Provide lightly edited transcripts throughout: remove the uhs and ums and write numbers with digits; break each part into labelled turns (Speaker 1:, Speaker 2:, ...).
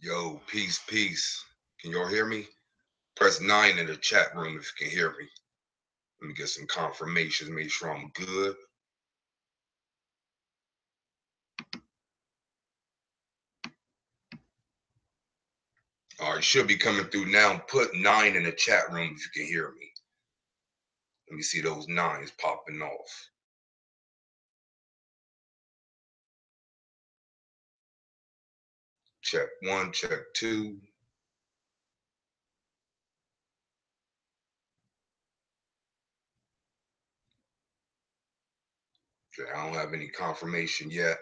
Speaker 1: Yo, peace, peace. Can y'all hear me? Press 9 in the chat room if you can hear me. Let me get some confirmations, make sure I'm good. All right, should be coming through now. Put 9 in the chat room if you can hear me. Let me see those 9s popping off. Check 1, check 2. Okay, I don't have any confirmation yet.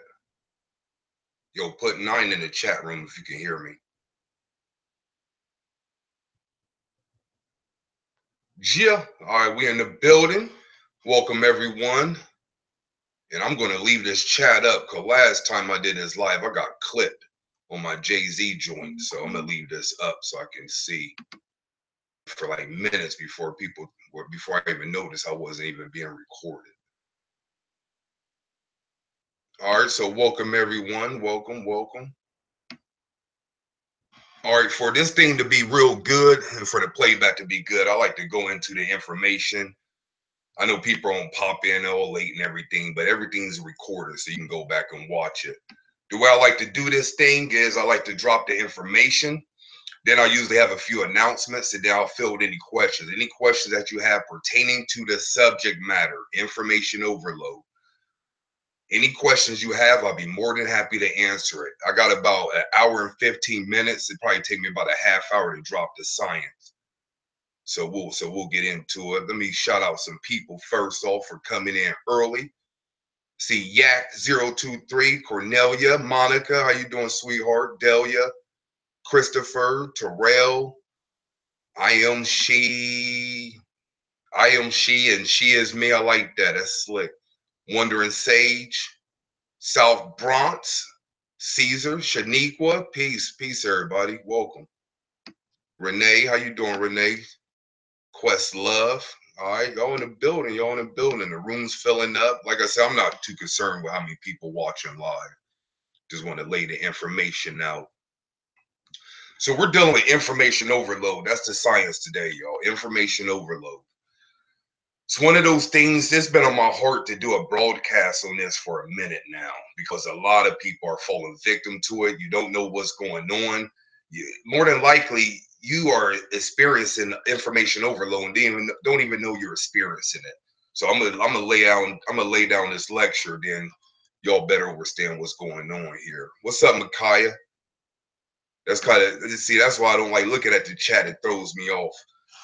Speaker 1: Yo, put 9 in the chat room if you can hear me. Yeah, all right, we in the building. Welcome everyone. And I'm going to leave this chat up because last time I did this live, I got clipped on my Jay-Z joint. So I'm going to leave this up so I can see for like minutes before I even noticed I wasn't even being recorded. All right, so welcome everyone. Welcome. All right, for this thing to be real good and for the playback to be good, I like to go into the information. I know people don't pop in all late and everything, but everything's recorded so you can go back and watch it. The way I like to do this thing is I like to drop the information. Then I usually have a few announcements and then I'll fill in any questions. Any questions that you have pertaining to the subject matter, information overload. Any questions you have, I'll be more than happy to answer it. I got about an hour and 15 minutes. It probably take me about a half hour to drop the science. So we'll get into it. Let me shout out some people first off for coming in early. See Yak023, Cornelia, Monica, how you doing, sweetheart? Delia, Christopher, Terrell, I am she, and she is me. I like that. That's slick. Wandering Sage, South Bronx, Caesar, Shaniqua, peace, everybody. Welcome. Renee, how you doing, Renee? Quest Love. All right, y'all in the building. The room's filling up. Like I said, I'm not too concerned with how many people watching live. Just want to lay the information out. So we're dealing with information overload. That's the science today, y'all. Information overload. It's one of those things. It's been on my heart to do a broadcast on this for a minute now because a lot of people are falling victim to it. You don't know what's going on. More than likely, you are experiencing information overload and don't even know you're experiencing it. So I'm gonna lay down this lecture. Then y'all better understand what's going on here. What's up, Micaiah? That's kind of see. That's why I don't like looking at the chat. It throws me off.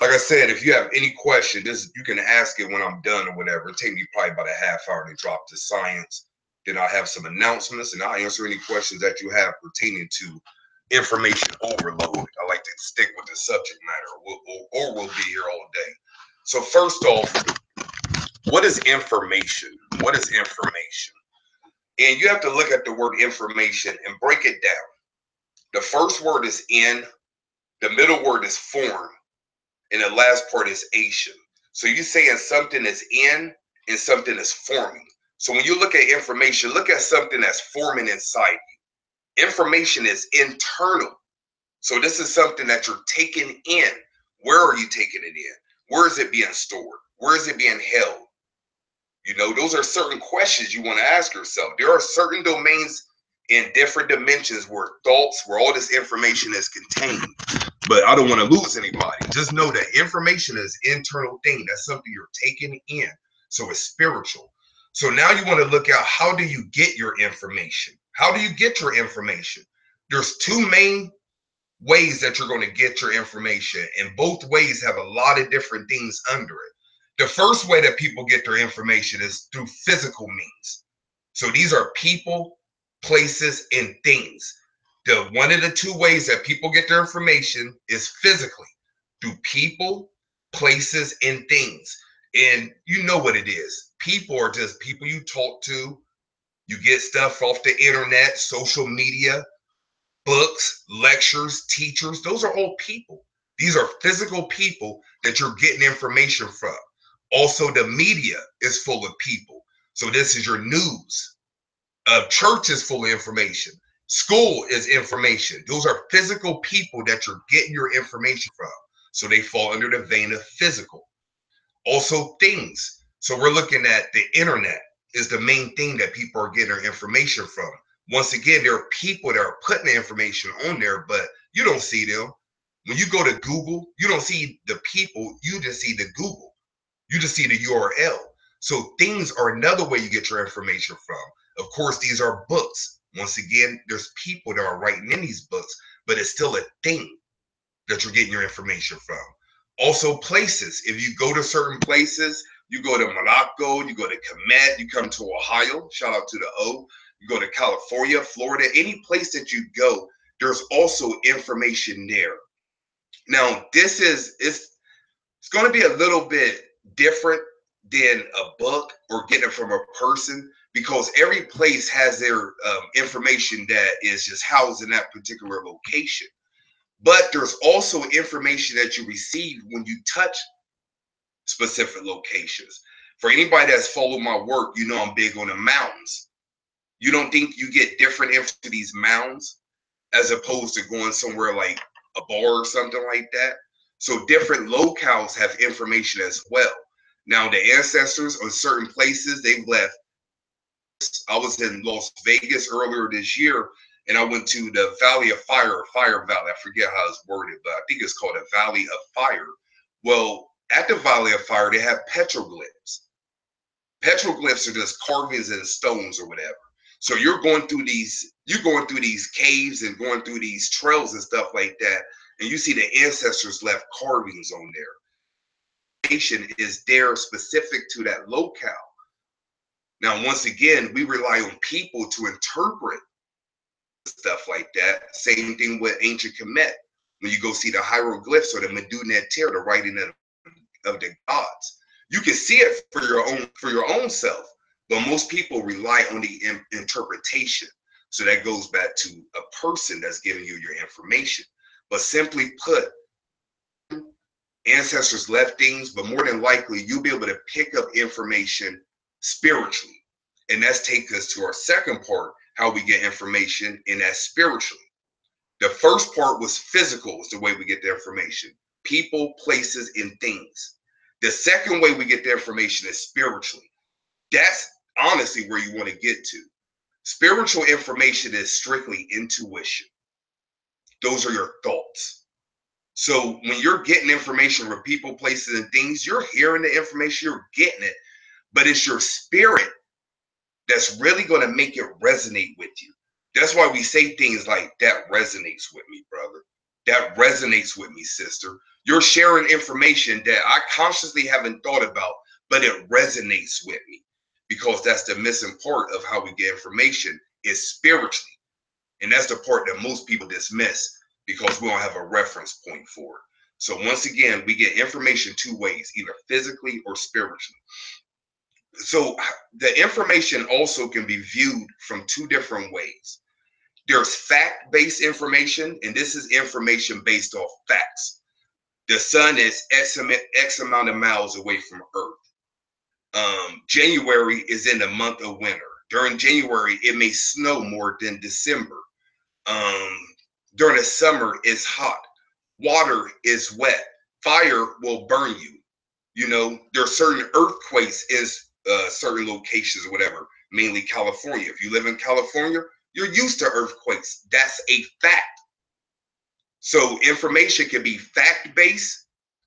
Speaker 1: Like I said, if you have any question, you can ask it when I'm done or whatever. It take me probably about a half hour to drop the science. Then I'll have some announcements and I'll answer any questions that you have pertaining to information overload. I like to stick with the subject matter, or we'll be here all day. So first off, what is information? What is information? And you have to look at the word information and break it down. The first word is in, the middle word is form, and the last part is ation. So you're saying something is in and something is forming. So when you look at information, look at something that's forming inside you. Information is internal. So this is something that you're taking in. Where are you taking it in? Where is it being stored? Where is it being held? You know, those are certain questions you want to ask yourself. There are certain domains in different dimensions where all this information is contained. But I don't want to lose anybody. Just know that information is an internal thing. That's something you're taking in. So it's spiritual. So now you want to look at how do you get your information? How do you get your information? There's two main ways that you're going to get your information, and both ways have a lot of different things under it. The first way that people get their information is through physical means. So these are people, places, and things. One of the two ways that people get their information is physically through people, places, and things. And you know what it is. People are just people you talk to. You get stuff off the internet, social media, books, lectures, teachers. Those are all people. These are physical people that you're getting information from. Also, the media is full of people. So this is your news. Church is full of information. School is information. Those are physical people that you're getting your information from. So they fall under the vein of physical. Also things. So we're looking at the internet is the main thing that people are getting their information from. Once again, there are people that are putting the information on there, but you don't see them. When you go to Google, you don't see the people, you just see the Google. You just see the URL. So things are another way you get your information from. Of course, these are books. Once again, there's people that are writing in these books, but it's still a thing that you're getting your information from. Also, places. If you go to certain places, you go to Morocco, you go to Kemet, you come to Ohio, shout out to the O, you go to California, Florida, any place that you go, there's also information there. Now, it's going to be a little bit different than a book or getting it from a person because every place has their information that is just housed in that particular location. But there's also information that you receive when you touch specific locations. For anybody that's followed my work, you know I'm big on the mountains. You don't think you get different info to these mounds as opposed to going somewhere like a bar or something like that? So different locales have information as well. Now the ancestors on certain places they've left. I was in Las Vegas earlier this year, and I went to the Valley of Fire, or Fire Valley. I forget how it's worded, but I think it's called a Valley of Fire. Well, at the Valley of Fire, they have petroglyphs. Petroglyphs are just carvings in stones or whatever. So you're going through these caves and going through these trails and stuff like that, and you see the ancestors left carvings on there. Information is there specific to that locale. Now, once again, we rely on people to interpret stuff like that. Same thing with ancient Kemet. When you go see the hieroglyphs or the Medu Neter, the writing of the gods, you can see it for your own self. But most people rely on the interpretation. So that goes back to a person that's giving you your information. But simply put, ancestors left things, but more than likely, you'll be able to pick up information spiritually. And that's take us to our second part, how we get information, and that's spiritually. The first part was physical, is the way we get the information. People, places, and things. The second way we get the information is spiritually. That's honestly where you want to get to. Spiritual information is strictly intuition. Those are your thoughts. So when you're getting information from people, places, and things, you're hearing the information, you're getting it, but it's your spirit that's really going to make it resonate with you. That's why we say things like, that resonates with me, brother. That resonates with me, sister. You're sharing information that I consciously haven't thought about, but it resonates with me, because that's the missing part of how we get information, is spiritually. And that's the part that most people dismiss because we don't have a reference point for it. So once again, we get information two ways, either physically or spiritually. So the information also can be viewed from two different ways. There's fact-based information, and this is information based off facts. The sun is X amount of miles away from Earth. January is in the month of winter. During January, it may snow more than December. During the summer, it's hot. Water is wet. Fire will burn you. You know, there are certain earthquakes in certain locations or whatever, mainly California. If you live in California, you're used to earthquakes. That's a fact. So information can be fact-based,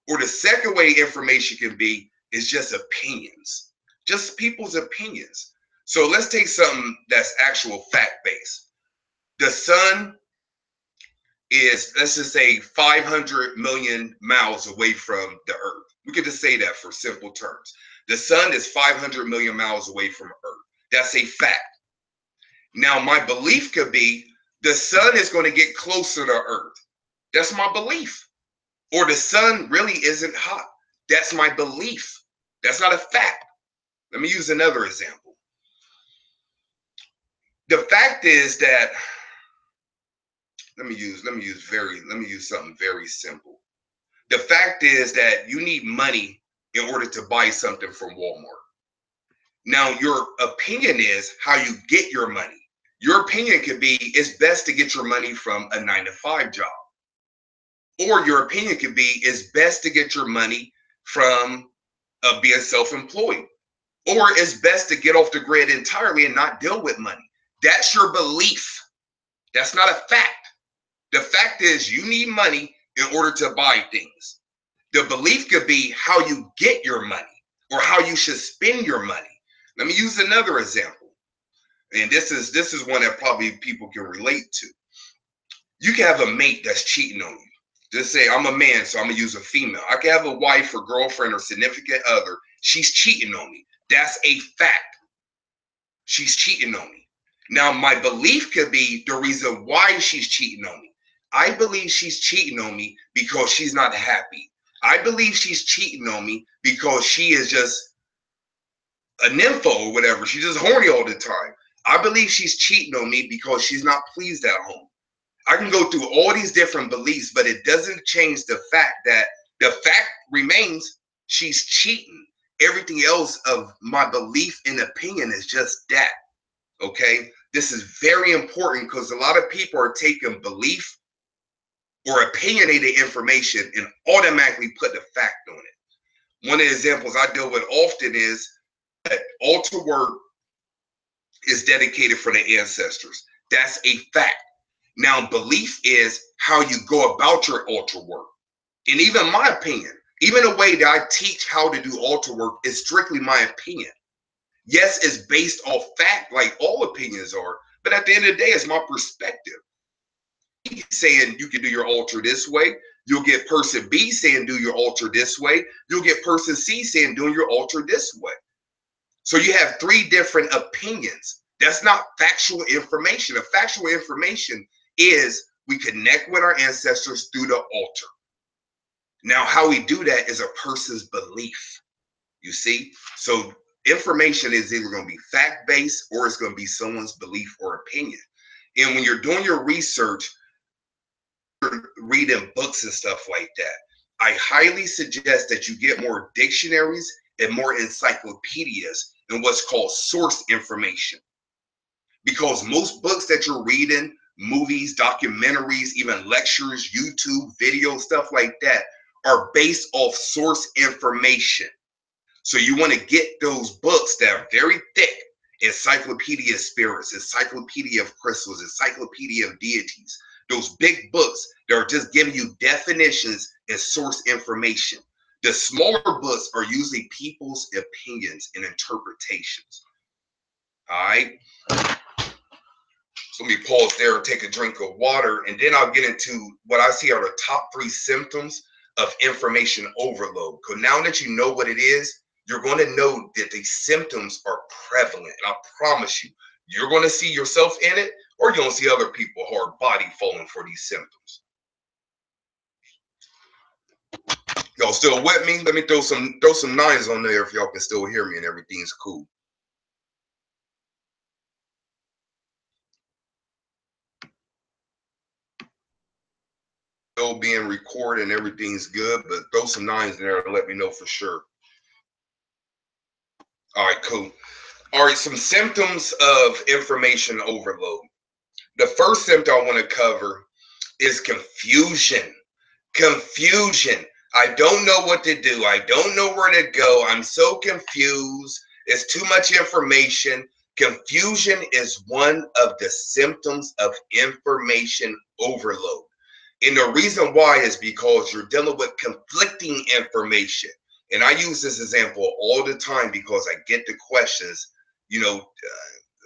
Speaker 1: or the second way information can be is just opinions, just people's opinions. So let's take something that's actual fact-based. The sun is, let's just say, 500 million miles away from the Earth. We could just say that for simple terms. The sun is 500 million miles away from Earth. That's a fact. Now, my belief could be the sun is going to get closer to Earth. That's my belief. Or the sun really isn't hot. That's my belief. That's not a fact. Let me use another example. The fact is that, let me use something very simple. The fact is that you need money in order to buy something from Walmart. Now, your opinion is how you get your money. Your opinion could be it's best to get your money from a 9-to-5 job. Or your opinion could be it's best to get your money from being self-employed. Or it's best to get off the grid entirely and not deal with money. That's your belief. That's not a fact. The fact is you need money in order to buy things. The belief could be how you get your money or how you should spend your money. Let me use another example. And this is one that probably people can relate to. You can have a mate that's cheating on you. Just say, I'm a man, so I'm going to use a female. I can have a wife or girlfriend or significant other. She's cheating on me. That's a fact. She's cheating on me. Now, my belief could be the reason why she's cheating on me. I believe she's cheating on me because she's not happy. I believe she's cheating on me because she is just a nympho or whatever. She's just horny all the time. I believe she's cheating on me because she's not pleased at home. I can go through all these different beliefs, but it doesn't change the fact that the fact remains she's cheating. Everything else of my belief and opinion is just that. Okay? This is very important because a lot of people are taking belief or opinionated information and automatically put the fact on it. One of the examples I deal with often is that altar work is dedicated for the ancestors. That's a fact. Now, belief is how you go about your altar work. And even my opinion, even the way that I teach how to do altar work is strictly my opinion. Yes, it's based off fact, like all opinions are, but at the end of the day, it's my perspective. Saying you can do your altar this way. You'll get person B saying do your altar this way. You'll get person C saying do your altar this way. So you have three different opinions. That's not factual information. A factual information is we connect with our ancestors through the altar. Now, how we do that is a person's belief. You see? So information is either going to be fact-based or it's going to be someone's belief or opinion. And when you're doing your research, reading books and stuff like that, I highly suggest that you get more dictionaries and more encyclopedias and what's called source information. Because most books that you're reading, movies, documentaries, even lectures, YouTube, videos, stuff like that, are based off source information. So you want to get those books that are very thick, Encyclopedia of Spirits, Encyclopedia of Crystals, Encyclopedia of Deities, those big books that are just giving you definitions and source information. The smaller books are usually people's opinions and interpretations. All right. So let me pause there and take a drink of water, and then I'll get into what I see are the top 3 symptoms of information overload. Because now that you know what it is, you're going to know that these symptoms are prevalent. And I promise you, you're going to see yourself in it, or you're going to see other people hard body falling for these symptoms. Y'all still with me? Let me throw some 9s on there if y'all can still hear me and everything's cool. Still being recorded and everything's good, but throw some 9s in there to let me know for sure. All right, cool. All right, some symptoms of information overload. The first symptom I want to cover is confusion. Confusion. I don't know what to do. I don't know where to go. I'm so confused. It's too much information. Confusion is one of the symptoms of information overload. And the reason why is because you're dealing with conflicting information. And I use this example all the time because I get the questions,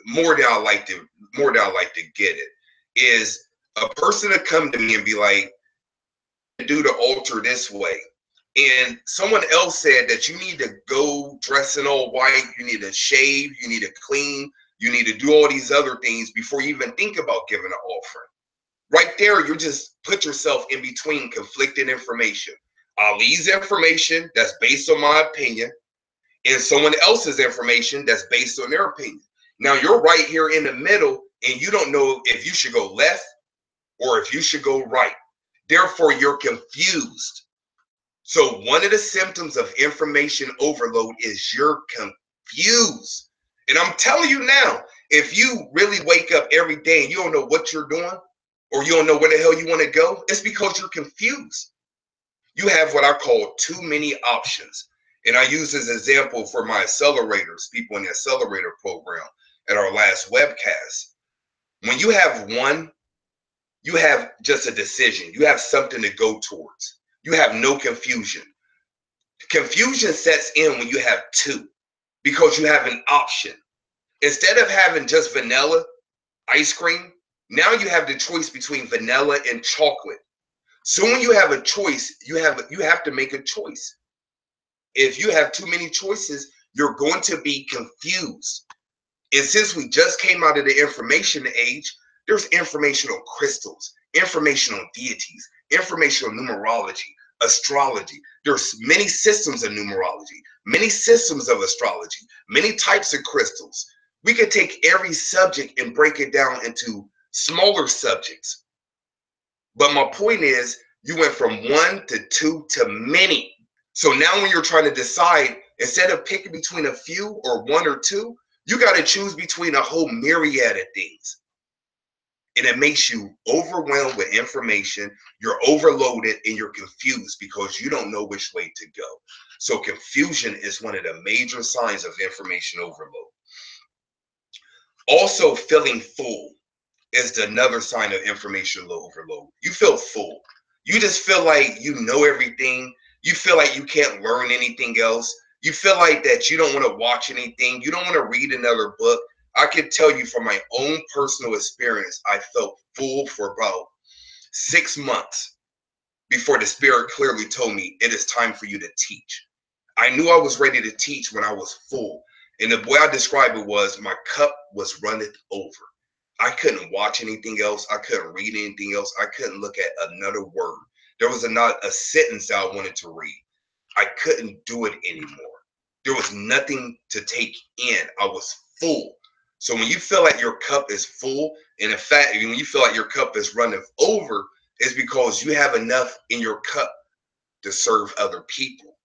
Speaker 1: more than I like to get it. Is a person to come to me and be like, do the altar this way. And someone else said that you need to go dress in all white, you need to shave, you need to clean, you need to do all these other things before you even think about giving an offering. Right there, you just put yourself in between conflicting information. Ali's information that's based on my opinion, and someone else's information that's based on their opinion. Now you're right here in the middle, and you don't know if you should go left or if you should go right. Therefore, you're confused. So one of the symptoms of information overload is you're confused. And I'm telling you now, If you really wake up every day and you don't know what you're doing, or you don't know where the hell you want to go, it's because you're confused. You have what I call too many options. And I use this example for my accelerators, people in the accelerator program at our last webcast. When you have one, you have just a decision. You have something to go towards. You have no confusion. Confusion sets in when you have two because you have an option. Instead of having just vanilla ice cream, now you have the choice between vanilla and chocolate. So when you have a choice, you have to make a choice. If you have too many choices, you're going to be confused. And since we just came out of the information age, there's informational crystals, informational deities, informational numerology, astrology. There's many systems of numerology, many systems of astrology, many types of crystals. We could take every subject and break it down into smaller subjects. But my point is, you went from one to two to many. So now when you're trying to decide, instead of picking between a few or one or two, you got to choose between a whole myriad of things. And it makes you overwhelmed with information. You're overloaded and you're confused because you don't know which way to go. So confusion is one of the major signs of information overload. Also, feeling full is another sign of information overload. You feel full. You just feel like you know everything. You feel like you can't learn anything else. You feel like that you don't want to watch anything. You don't want to read another book. I can tell you from my own personal experience, I felt full for about 6 months before the Spirit clearly told me it is time for you to teach. I knew I was ready to teach when I was full. And the way I described it was my cup was running over. I couldn't watch anything else. I couldn't read anything else. I couldn't look at another word. There was not a sentence that I wanted to read. I couldn't do it anymore. There was nothing to take in. I was full. So when you feel like your cup is full, and in fact, when you feel like your cup is running over, it's because you have enough in your cup to serve other people.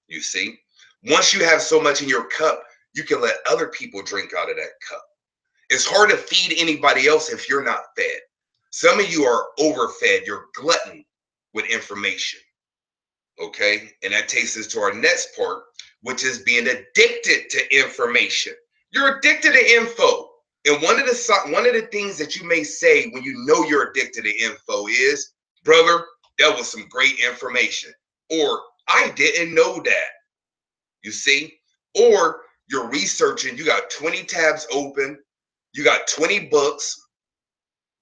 Speaker 1: You see, once you have so much in your cup, you can let other people drink out of that cup. It's hard to feed anybody else if you're not fed. Some of you are overfed. You're glutton with information. Okay. And that takes us to our next part, which is being addicted to information. You're addicted to info. And one of the things that you may say when you know you're addicted to info is, brother, that was some great information. Or I didn't know that. You see? Or you're researching, you got 20 tabs open, you got 20 books,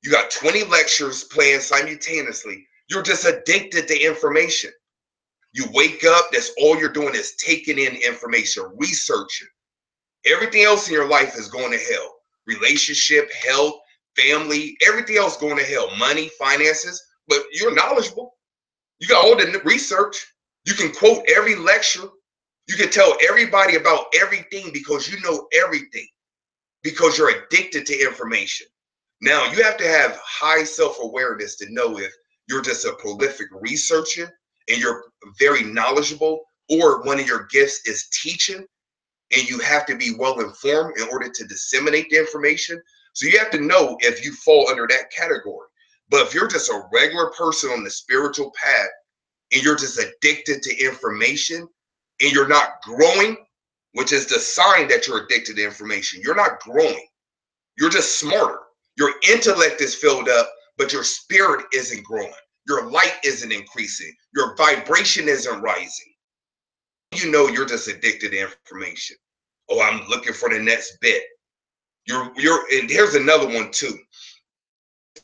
Speaker 1: you got 20 lectures playing simultaneously. You're just addicted to information. You wake up, that's all you're doing is taking in information, researching. Everything else in your life is going to hell. Relationship, health, family, everything else going to hell. Money, finances, but you're knowledgeable. You got all the research. You can quote every lecture. You can tell everybody about everything because you know everything, because you're addicted to information. Now, you have to have high self-awareness to know if you're just a prolific researcher and you're very knowledgeable, or one of your gifts is teaching, and you have to be well informed in order to disseminate the information. So you have to know if you fall under that category. But if you're just a regular person on the spiritual path and you're just addicted to information and you're not growing, which is the sign that you're addicted to information, you're not growing. You're just smarter. Your intellect is filled up, but your spirit isn't growing. Your light isn't increasing. Your vibration isn't rising. You know you're just addicted to information. Oh, I'm looking for the next bit. And here's another one too.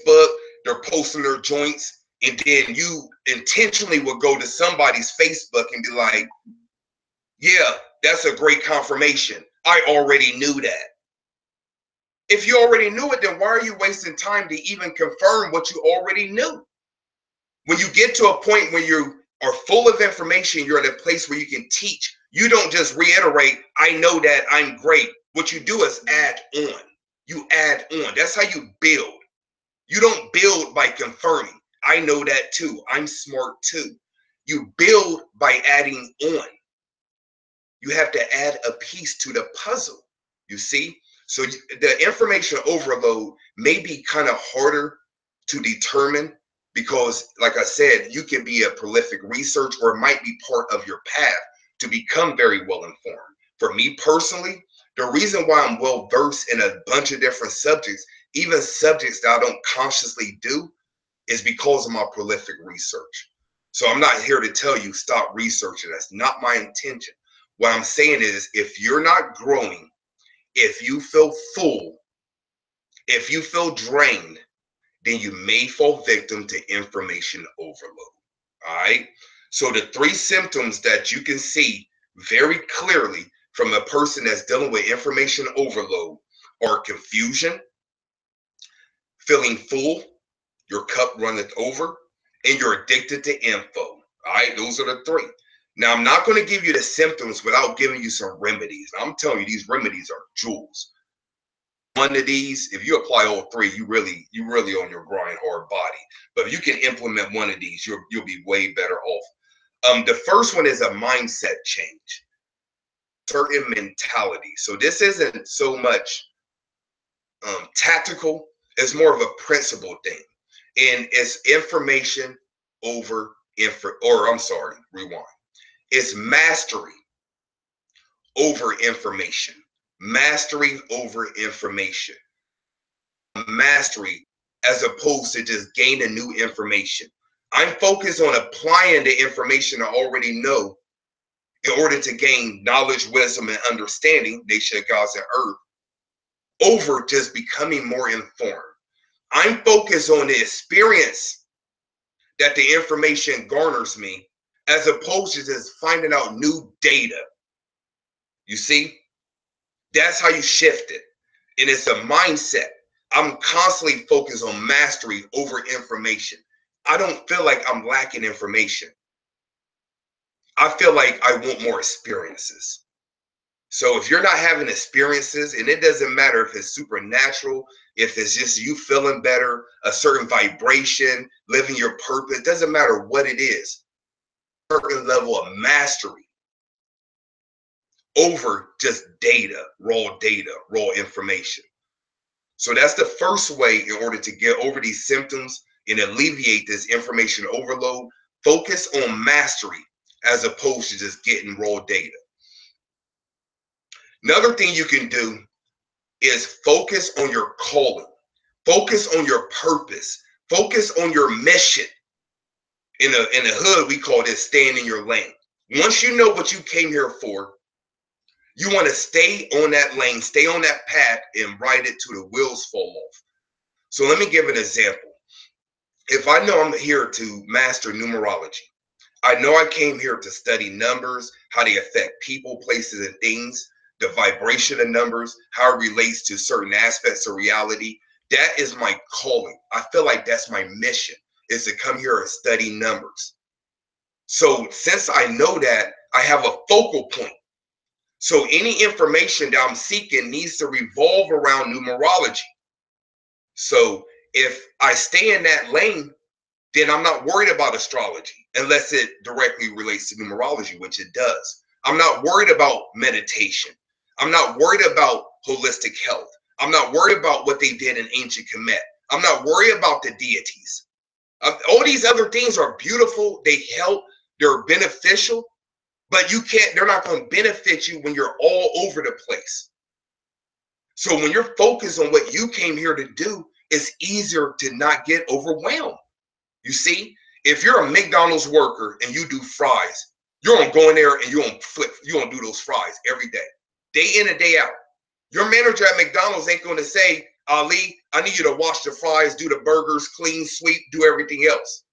Speaker 1: But they're posting their joints, and then you intentionally will go to somebody's Facebook and be like, yeah, that's a great confirmation. I already knew that. If you already knew it, then why are you wasting time to even confirm what you already knew? When you get to a point where you are full of information, you're at a place where you can teach. You don't just reiterate, I know that, I'm great. What you do is add on. You add on. That's how you build. You don't build by confirming. I know that too. I'm smart too. You build by adding on. You have to add a piece to the puzzle. You see? So the information overload may be kind of harder to determine because, like I said, you can be a prolific researcher or it might be part of your path to become very well informed. For me personally, the reason why I'm well versed in a bunch of different subjects, even subjects that I don't consciously do, is because of my prolific research. So I'm not here to tell you stop researching. That's not my intention. What I'm saying is if you're not growing, if you feel full, if you feel drained, then you may fall victim to information overload. All right. So the three symptoms that you can see very clearly from a person that's dealing with information overload are confusion, feeling full, your cup runneth over, and you're addicted to info. All right. Those are the three. Now, I'm not going to give you the symptoms without giving you some remedies. I'm telling you, these remedies are jewels. One of these, if you apply all three, you really on your grind hard body. But if you can implement one of these, you'll be way better off. The first one is a mindset change, certain mentality. So this isn't so much tactical; it's more of a principle thing, and it's information over info. Or I'm sorry, rewind. It's mastery over information. Mastery over information. Mastery as opposed to just gaining new information. I'm focused on applying the information I already know in order to gain knowledge, wisdom, and understanding, nature of gods and earth, over just becoming more informed. I'm focused on the experience that the information garners me as opposed to just finding out new data. You see, that's how you shift it. And it's a mindset. I'm constantly focused on mastery over information. I don't feel like I'm lacking information. I feel like I want more experiences. So if you're not having experiences, and it doesn't matter if it's supernatural, if it's just you feeling better, a certain vibration, living your purpose, it doesn't matter what it is, a certain level of mastery over just data, raw information. So that's the first way in order to get over these symptoms and alleviate this information overload. Focus on mastery as opposed to just getting raw data. Another thing you can do is focus on your calling, focus on your purpose, focus on your mission. In the hood, we call this staying in your lane. Once you know what you came here for, you want to stay on that lane, stay on that path, and ride it till the wheels fall off. So let me give an example. If I know I'm here to master numerology, I know I came here to study numbers, how they affect people, places, and things, the vibration of numbers, how it relates to certain aspects of reality. That is my calling. I feel like that's my mission, is to come here and study numbers. So since I know that, I have a focal point. So any information that I'm seeking needs to revolve around numerology. So if I stay in that lane, then I'm not worried about astrology unless it directly relates to numerology, which it does. I'm not worried about meditation. I'm not worried about holistic health. I'm not worried about what they did in ancient Kemet. I'm not worried about the deities. All these other things are beautiful. They help. They're beneficial, but they're not going to benefit you when you're all over the place. So when you're focused on what you came here to do, it's easier to not get overwhelmed. You see, if you're a McDonald's worker and you do fries, you're gonna go in there and you're gonna do those fries every day in and day out. Your manager at McDonald's ain't gonna say, Ali, I need you to wash the fries, do the burgers, clean, sweep, do everything else.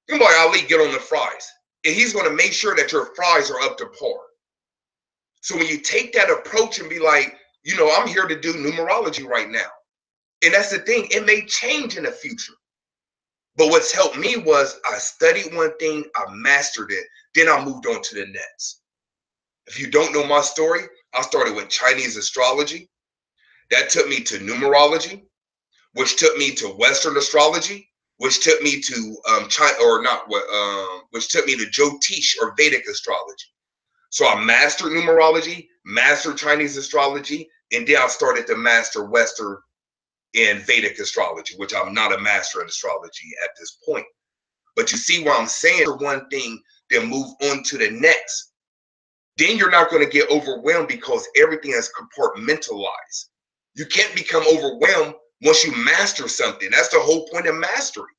Speaker 1: You're like, Ali, get on the fries. And he's gonna make sure that your fries are up to par. So when you take that approach and be like, I'm here to do numerology right now. And that's the thing, it may change in the future. But what's helped me was I studied one thing, I mastered it, then I moved on to the next. If you don't know my story, I started with Chinese astrology. That took me to numerology, which took me to Western astrology, which took me to which took me to Jyotish or Vedic astrology. So I mastered numerology, mastered Chinese astrology, And then I started to master Western and Vedic astrology, which I'm not a master in astrology at this point. But you see what I'm saying? One thing, then move on to the next. Then you're not going to get overwhelmed because everything is compartmentalized. You can't become overwhelmed once you master something. That's the whole point of mastery.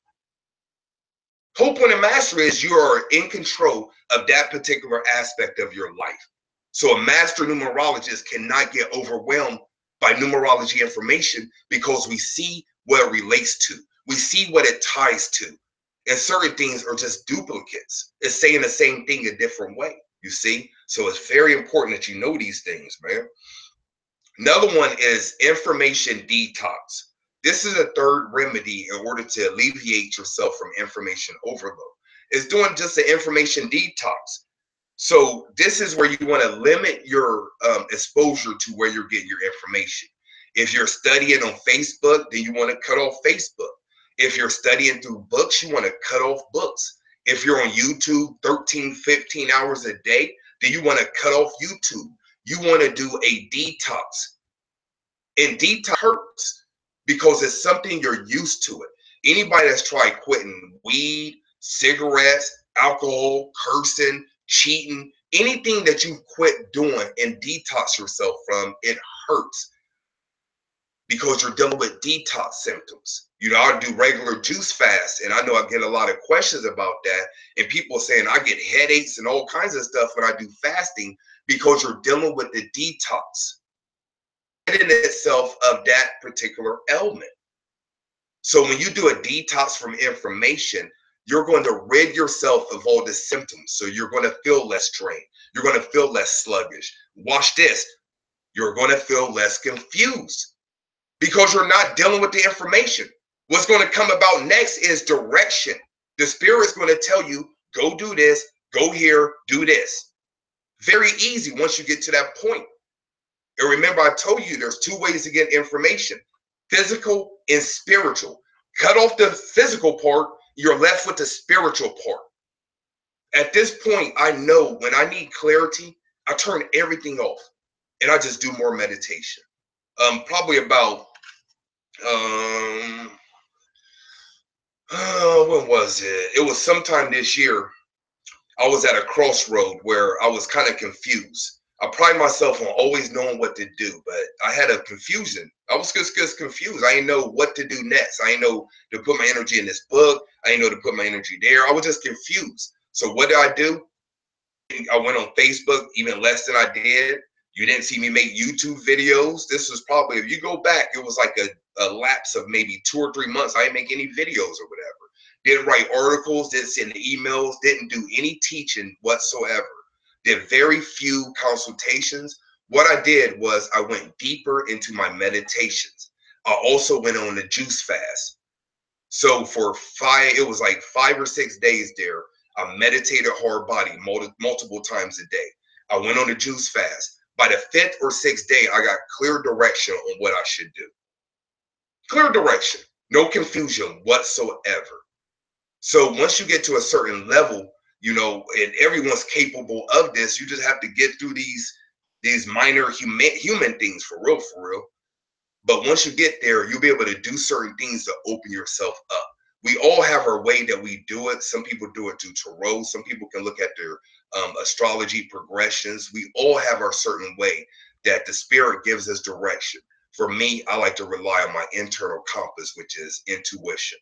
Speaker 1: Whole point of mastery is you are in control of that particular aspect of your life. So a master numerologist cannot get overwhelmed by numerology information because we see what it relates to. We see what it ties to. And certain things are just duplicates. It's saying the same thing a different way, you see? So it's very important that you know these things, man. Another one is information detox. This is a third remedy in order to alleviate yourself from information overload. It's doing just an information detox. So this is where you want to limit your exposure to where you're getting your information. If you're studying on Facebook, then you want to cut off Facebook. If you're studying through books, you want to cut off books. If you're on YouTube 13, 15 hours a day, then you want to cut off YouTube. You want to do a detox. And detox hurts because it's something you're used to it. Anybody that's tried quitting weed, cigarettes, alcohol, cursing, cheating, anything that you quit doing and detox yourself from, it hurts because you're dealing with detox symptoms. You know, I do regular juice fast, and I know I get a lot of questions about that, and people saying I get headaches and all kinds of stuff when I do fasting because you're dealing with the detox in itself of that particular element. So when you do a detox from information, you're going to rid yourself of all the symptoms. So you're going to feel less drained. You're going to feel less sluggish. Watch this. You're going to feel less confused because you're not dealing with the information. What's going to come about next is direction. The spirit's going to tell you, go do this, go here, do this. Very easy once you get to that point. And remember, I told you there's two ways to get information, physical and spiritual. Cut off the physical part, you're left with the spiritual part. At this point, I know when I need clarity, I turn everything off and I just do more meditation. Probably about, when was it? It was sometime this year. I was at a crossroad where I was kind of confused. I pride myself on always knowing what to do, but I had a confusion. I was just confused. I didn't know what to do next. I didn't know to put my energy in this book. I didn't know to put my energy there. I was just confused. So what did I do? I went on Facebook, even less than I did. You didn't see me make YouTube videos. This was probably, if you go back, it was like a lapse of maybe 2 or 3 months. I didn't make any videos or whatever. Didn't write articles, didn't send emails, didn't do any teaching whatsoever. Did very few consultations. What I did was I went deeper into my meditations. I also went on the juice fast. So for it was like 5 or 6 days there. I meditated hard body multiple times a day. I went on the juice fast. By the 5th or 6th day, I got clear direction on what I should do. Clear direction, no confusion whatsoever. So once you get to a certain level, you know, and everyone's capable of this, you just have to get through these minor human things for real. But once you get there, you'll be able to do certain things to open yourself up. We all have our way that we do it. Some people do it through tarot. Some people can look at their astrology progressions. We all have our certain way that the spirit gives us direction. For me, I like to rely on my internal compass, which is intuition.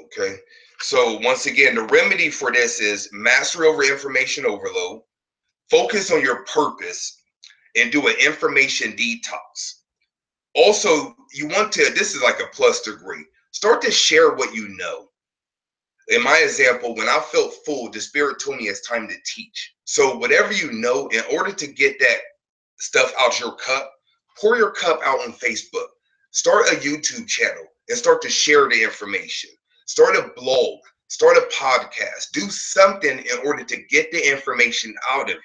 Speaker 1: Okay. So once again, the remedy for this is mastery over information overload, focus on your purpose, and do an information detox. Also, you want to, this is like a plus degree, start to share what you know. In my example, when I felt full, the spirit told me it's time to teach. So whatever you know, in order to get that stuff out your cup, pour your cup out on Facebook. Start a YouTube channel and start to share the information. Start a blog, start a podcast, do something in order to get the information out of you.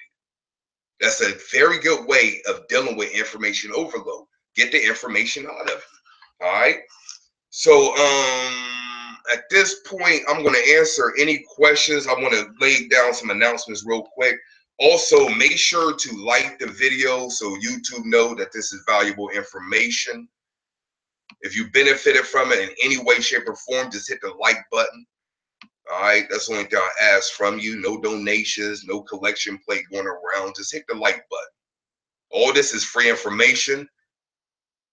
Speaker 1: That's a very good way of dealing with information overload. Get the information out of you. All right. So At this point, I'm going to answer any questions. I want to lay down some announcements real quick. Also, make sure to like the video so YouTube know that this is valuable information. If you benefited from it in any way, shape, or form, just hit the like button. All right, that's the only thing I ask from you. No donations, no collection plate going around. Just hit the like button. All this is free information.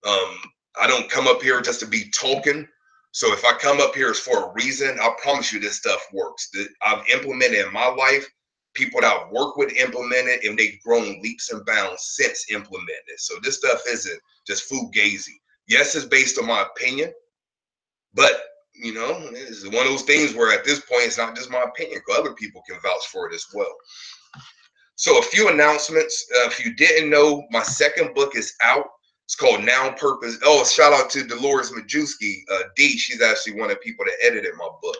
Speaker 1: I don't come up here just to be talking. So if I come up here, it's for a reason. I promise you this stuff works. That I've implemented in my life. People that I've worked with implemented, and they've grown leaps and bounds since implemented. So this stuff isn't just fugazi. Yes, it's based on my opinion, but you know, it's one of those things where at this point, it's not just my opinion, because other people can vouch for it as well. So a few announcements. If you didn't know, my second book is out. It's called Noun Purpose. Oh, shout out to Dolores Majewski, D. She's actually one of the people that edited my book.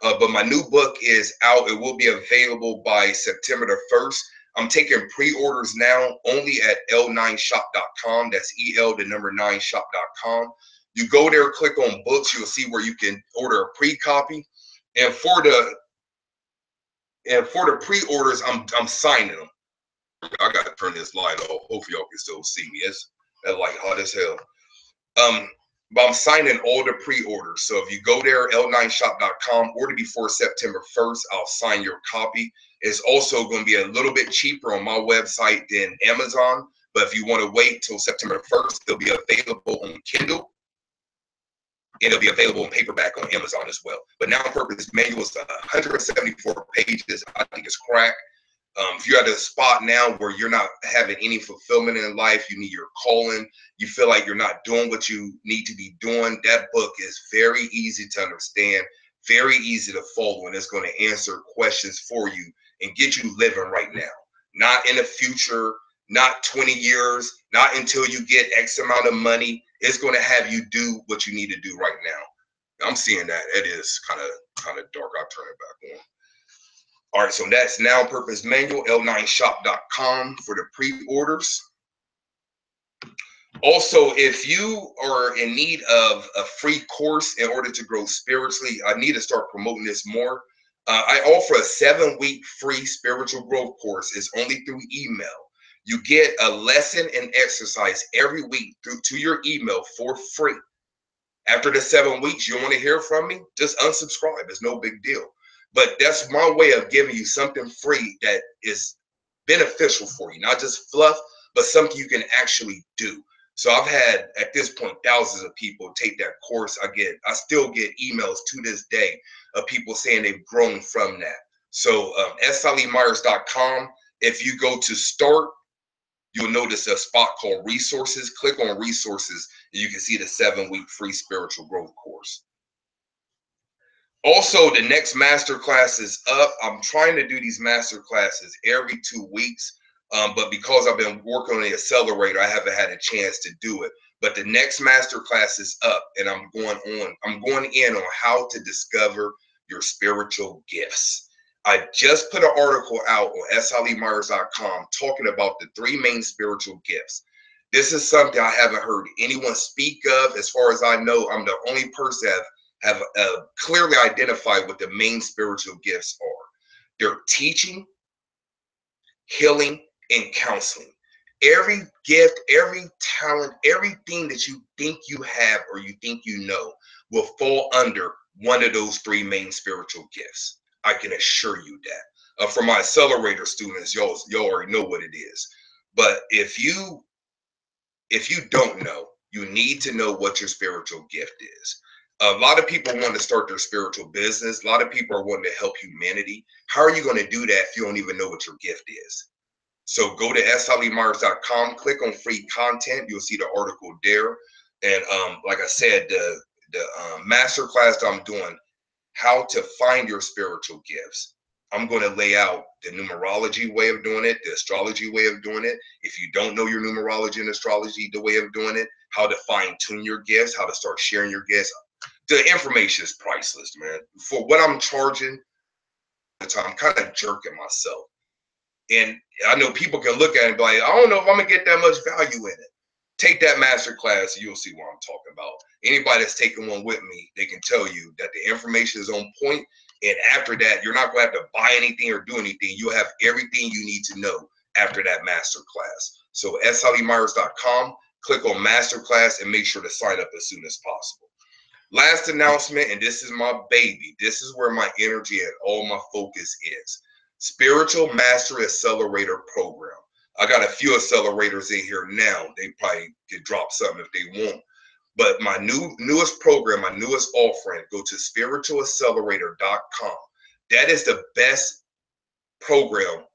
Speaker 1: But my new book is out. It will be available by September the 1st. I'm taking pre-orders now only at l9shop.com. That's EL, the number 9shop.com. You go there, click on books. You'll see where you can order a pre-copy. And for the pre-orders, I'm signing them. I gotta turn this light off. Hopefully y'all can still see me. It's that light hot as hell. But I'm signing all the pre-orders. So if you go there, l9shop.com, order before September 1st, I'll sign your copy. It's also going to be a little bit cheaper on my website than Amazon. But if you want to wait till September 1st, it'll be available on Kindle. And it'll be available in paperback on Amazon as well. But Noun Purpose Manual is 174 pages. I think it's crack. If you're at a spot now where you're not having any fulfillment in life, you need your calling, you feel like you're not doing what you need to be doing, that book is very easy to understand, very easy to follow, and it's going to answer questions for you and get you living right now. Not in the future, not 20 years, not until you get X amount of money. It's going to have you do what you need to do right now. I'm seeing that. It is kind of dark. I'll turn it back on. All right, so that's Noun Purpose Manual, l9shop.com for the pre-orders. Also, if you are in need of a free course in order to grow spiritually, I need to start promoting this more. I offer a 7-week free spiritual growth course. It's only through email. You get a lesson and exercise every week to your email for free. After the 7 weeks, you want to hear from me? Just unsubscribe. It's no big deal. But that's my way of giving you something free that is beneficial for you, not just fluff, but something you can actually do. So I've had, at this point, thousands of people take that course. I still get emails to this day of people saying they've grown from that. So SSollyMyers.com, if you go to start, you'll notice a spot called resources. Click on resources, and you can see the 7-week free spiritual growth course. Also, the next master class is up. I'm trying to do these master classes every 2 weeks, but because I've been working on the accelerator, I haven't had a chance to do it. But the next master class is up, and I'm going in on how to discover your spiritual gifts. I just put an article out on SSollyMyers.com talking about the 3 main spiritual gifts. This is something I haven't heard anyone speak of. As far as I know, I'm the only person that have clearly identified what the main spiritual gifts are. They're teaching, healing, and counseling. Every gift, every talent, everything that you think you have or you think you know will fall under one of those 3 main spiritual gifts. I can assure you that. For my accelerator students, y'all already know what it is. But if you don't know, you need to know what your spiritual gift is. A lot of people want to start their spiritual business. A lot of people are wanting to help humanity. How are you going to do that if you don't even know what your gift is? So go to SSollyMyers.com, click on free content. You'll see the article there. And like I said, the master class that I'm doing, how to find your spiritual gifts. I'm going to lay out the numerology way of doing it, the astrology way of doing it. If you don't know your numerology and astrology, the way of doing it, how to fine tune your gifts, how to start sharing your gifts. The information is priceless, man. For what I'm charging, I'm kind of jerking myself. And I know people can look at it and be like, I don't know if I'm going to get that much value in it. take that master class, you'll see what I'm talking about. Anybody that's taking one with me, they can tell you that the information is on point. And after that, you're not going to have to buy anything or do anything. You'll have everything you need to know after that master class. So sholymyers.com, click on master class and make sure to sign up as soon as possible. Last announcement, and this is my baby. This is where my energy and all my focus is. Spiritual Mastery Accelerator Program. I got a few accelerators in here now. They probably could drop something if they want. But my newest program, my newest offering, go to spiritualaccelerator.com. That is the best program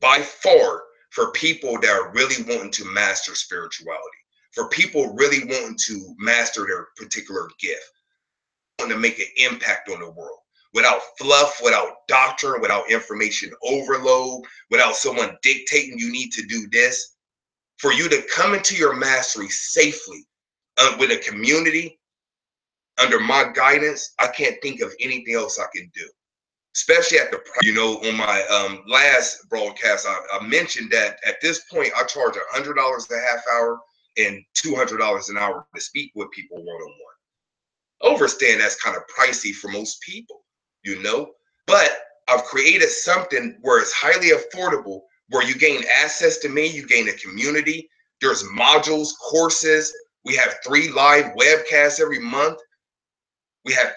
Speaker 1: by far for people that are really wanting to master spirituality, for people really wanting to master their particular gift, wanting to make an impact on the world. Without fluff, without doctrine, without information overload, without someone dictating you need to do this. For you to come into your mastery safely with a community under my guidance, I can't think of anything else I can do. Especially at the, on my last broadcast, I mentioned that at this point, I charge $100 a half hour and $200 an hour to speak with people one-on-one. Understand that's kind of pricey for most people, but I've created something where it's highly affordable, where you gain access to me, you gain a community. There's modules, courses. We have 3 live webcasts every month. We have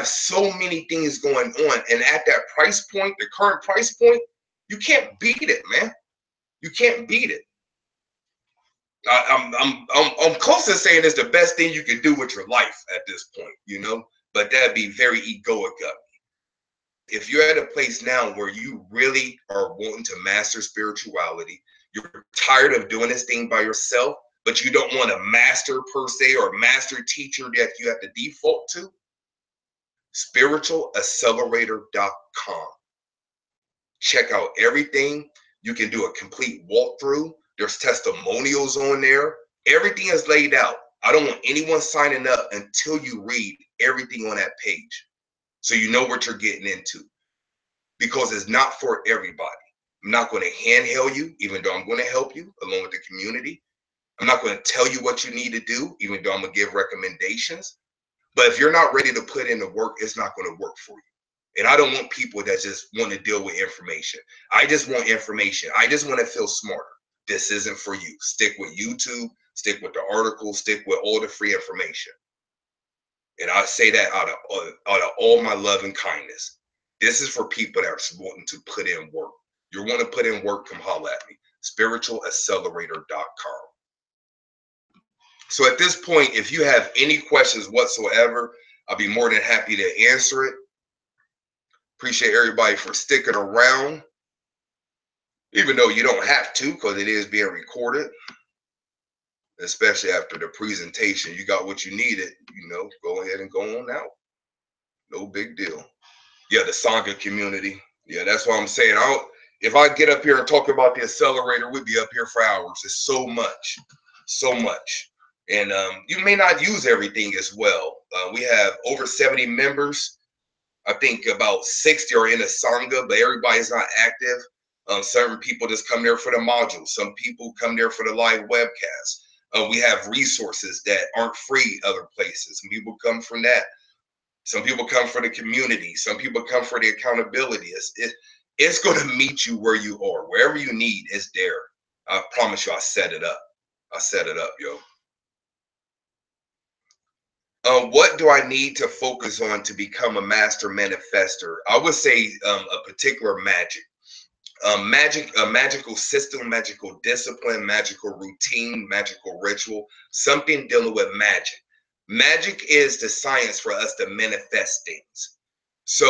Speaker 1: so many things going on. And at that price point, the current price point, you can't beat it, man. You can't beat it. I'm close to saying it's the best thing you can do with your life at this point, but that'd be very egoic of me. If you're at a place now where you really are wanting to master spirituality, you're tired of doing this thing by yourself, but you don't want a master per se or a master teacher that you have to default to, spiritualaccelerator.com. Check out everything. You can do a complete walkthrough. There's testimonials on there. Everything is laid out. I don't want anyone signing up until you read everything on that page, so you know what you're getting into, because it's not for everybody. I'm not going to handheld you, even though I'm going to help you along with the community. I'm not going to tell you what you need to do, even though I'm going to give recommendations. But if you're not ready to put in the work, it's not going to work for you. And I don't want people that just want to deal with information. I just want information. I just want to feel smarter. This isn't for you. Stick with YouTube, stick with the articles, stick with all the free information. And I say that out of all my love and kindness. This is for people that are wanting to put in work. You want to put in work, come holler at me. spiritualaccelerator.com. So at this point, if you have any questions whatsoever, I'll be more than happy to answer it. Appreciate everybody for sticking around, even though you don't have to, because it is being recorded. Especially after the presentation, you got what you needed, go ahead and go on out. No big deal. Yeah, the Sangha community. Yeah, that's what I'm saying. If I get up here and talk about the accelerator, we'd be up here for hours. It's so much, so much. And you may not use everything as well. We have over 70 members. I think about 60 are in a Sangha, but everybody's not active. Certain people just come there for the modules. Some people come there for the live webcast. We have resources that aren't free other places. Some people come from that. Some people come for the community. Some people come for the accountability. It's going to meet you where you are. Wherever you need, it's there. I promise you, I set it up. I set it up, yo. What do I need to focus on to become a master manifester? I would say a particular magic. A magical system, magical discipline, magical routine, magical ritual, something dealing with magic. Magic is the science for us to manifest things. So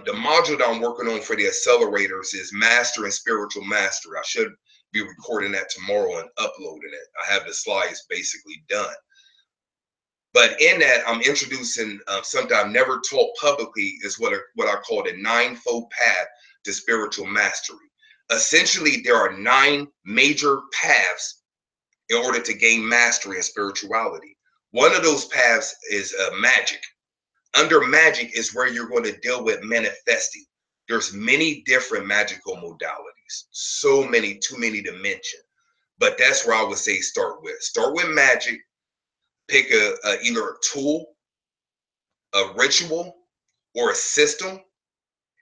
Speaker 1: the module that I'm working on for the accelerators is Mastering Spiritual Mastery. I should be recording that tomorrow and uploading it. I have the slides basically done. But in that, I'm introducing something I've never taught publicly, is what I call the 9-fold path to spiritual mastery. Essentially, there are 9 major paths in order to gain mastery in spirituality. One of those paths is magic. Under magic is where you're going to deal with manifesting. There's many different magical modalities, so many, too many to mention. But that's where I would say start with. Start with magic. Pick either a tool, a ritual, or a system,